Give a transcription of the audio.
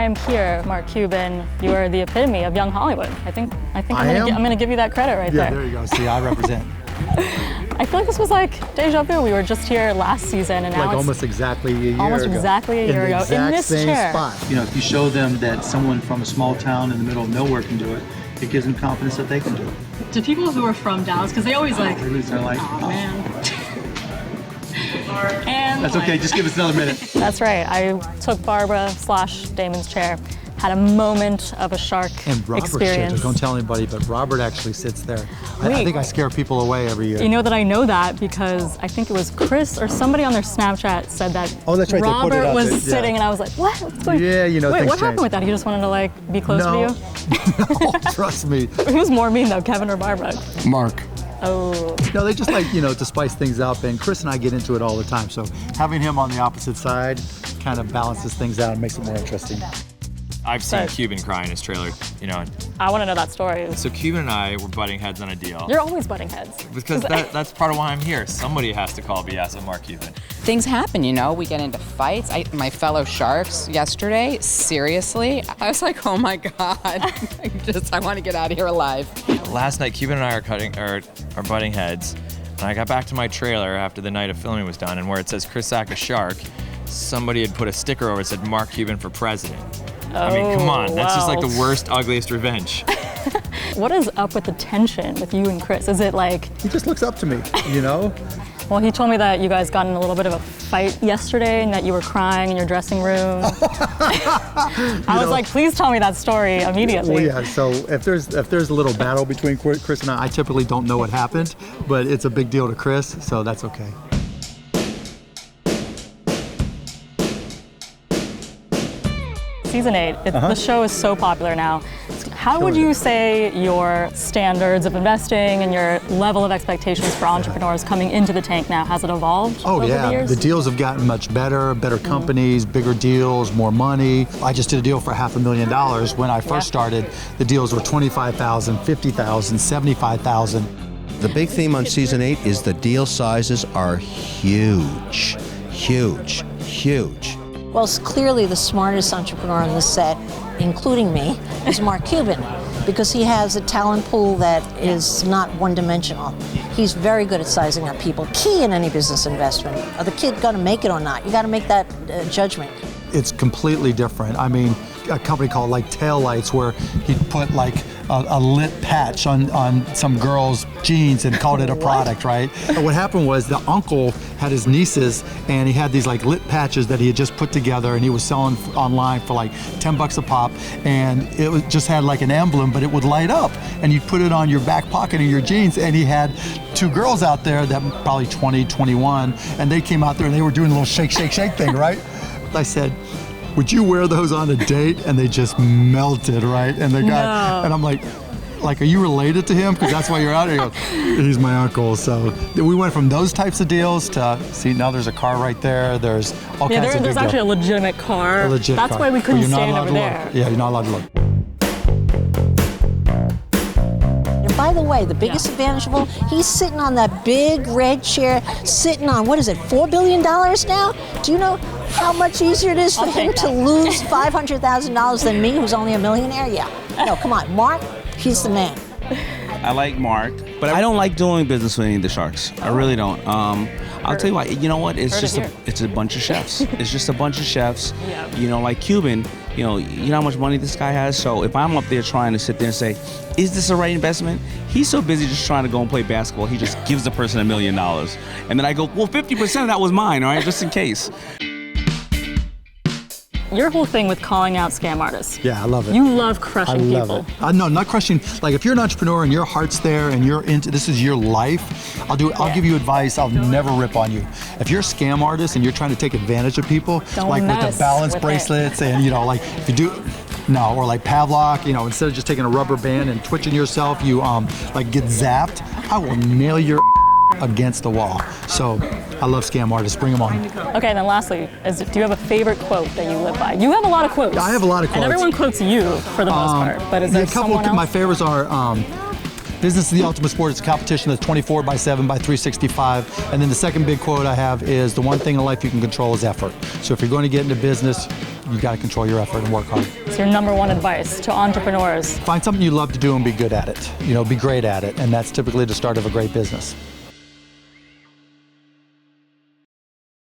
I'm here, Mark Cuban, you are the epitome of young Hollywood. I think I'm going to give you that credit right there. Yeah, there you go. See, I represent. I feel like this was like deja vu. We were just here last season, and now like it's almost exactly a year ago. Almost exactly a year ago in this same chair. Spot. You know, if you show them that someone from a small town in the middle of nowhere can do it, it gives them confidence that they can do it. To people who are from Dallas, because they always like, They lose their life. oh man. And That's okay, just give us another minute. That's right. I took Barbara / Daymond's chair, had a moment of a shark And Robert's experience. chair, don't tell anybody, but Robert actually sits there. I think I scare people away every year. You know that I know that because I think it was Chris or somebody on their Snapchat said that Oh, that's right, they put it Robert up was there, yeah. sitting, and I was like, what? What's going on? Yeah, you know, Wait, things what happened change. with that? He just wanted to like be close to you? No, trust me. Who's more mean though, Kevin or Barbara? Mark. Oh. No, they just like, you know, to spice things up, and Chris and I get into it all the time. So having him on the opposite side kind of balances things out and makes it more interesting. I've seen Right. Cuban cry in his trailer, you know. I want to know that story. So Cuban and I were butting heads on a deal. You're always butting heads. Because that's part of why I'm here. Somebody has to call BS on Mark Cuban. Things happen, you know, we get into fights. My fellow sharks yesterday, seriously, I was like, oh my God, I want to get out of here alive. Last night, Cuban and I are butting heads, and I got back to my trailer after the night of filming was done, and where it says Chris Sack a shark, somebody had put a sticker over it that said Mark Cuban for president. I mean, come on, that's just like the worst, ugliest revenge. What is up with the tension with you and Chris? Is it like... He just looks up to me, you know? Well, he told me that you guys got in a little bit of a fight yesterday and that you were crying in your dressing room. I was like, please tell me that story immediately. Well, yeah, so if there's a little battle between Chris and I typically don't know what happened, but it's a big deal to Chris, so that's okay. Season 8, the show is so popular now. How would you say your standards of investing and your level of expectations for entrepreneurs coming into the tank now, has it evolved over the years? The deals have gotten much better companies, bigger deals, more money. I just did a deal for $500,000. When I first started, the deals were $25,000, $50,000, $75,000. The big theme on season 8 is the deal sizes are huge, huge, huge. Well, clearly the smartest entrepreneur on the set, including me, is Mark Cuban, because he has a talent pool that is not one-dimensional. He's very good at sizing up people. Key in any business investment. Are the kid going to make it or not? You got to make that judgment. It's completely different. I mean, a company called like Taillights, where he put like a lit patch on some girl's jeans and called it a product, right? And what happened was the uncle had his nieces, and he had these like lit patches that he had just put together, and he was selling online for like 10 bucks a pop, and it just had like an emblem, but it would light up, and you'd put it on your back pocket of your jeans. And he had two girls out there that probably 20, 21, and they came out there and they were doing a little shake, shake, shake thing, right? I said, would you wear those on a date? And they just melted, right? And the guy, and I'm like, are you related to him? Because that's why you're out here. He goes, he's my uncle. So we went from those types of deals to, see, now there's a car right there. There's all kinds of big there's actually a legitimate car. A legit That's car. why we couldn't But you're not stand allowed over to there. look. Yeah, you're not allowed to look. And by the way, the biggest advantage of all, he's sitting on that big red chair, sitting on, what is it, $4 billion now? Do you know how much easier it is for him to lose $500,000 than me, who's only a millionaire? Yeah. No, come on, Mark, he's the man. I like Mark, but I don't like doing business with any of the sharks. I really don't. I'll tell you why. You know what? It's just it's a bunch of chefs. It's just a bunch of chefs. Yeah. You know, like Cuban. You know how much money this guy has. So if I'm up there trying to sit there and say, is this a right investment? He's so busy just trying to go and play basketball. He just gives the person $1 million, and then I go, well, 50% of that was mine, all right, just in case. Your whole thing with calling out scam artists. Yeah, I love it. You love crushing people. No, not crushing. Like if you're an entrepreneur and your heart's there and you're into, this is your life, I'll give you advice. I'll never rip on you. If you're a scam artist and you're trying to take advantage of people, like with the balance bracelets and, you know, like if you do, no, or like Pavlok, you know, instead of just taking a rubber band and twitching yourself, you like get zapped, I will nail your against the wall. So I love scam artists. Bring them on. Okay, and then lastly, do you have a favorite quote that you live by? You have a lot of quotes. I have a lot of quotes. And everyone quotes you for the most part. But is there a couple someone else? My favorites are business is the ultimate sport. It's a competition that's 24/7 by 365. And then the second big quote I have is the one thing in life you can control is effort. So if you're going to get into business, you got to control your effort and work hard. It's your number one advice to entrepreneurs. Find something you love to do and be good at it. Be great at it, and that's typically the start of a great business.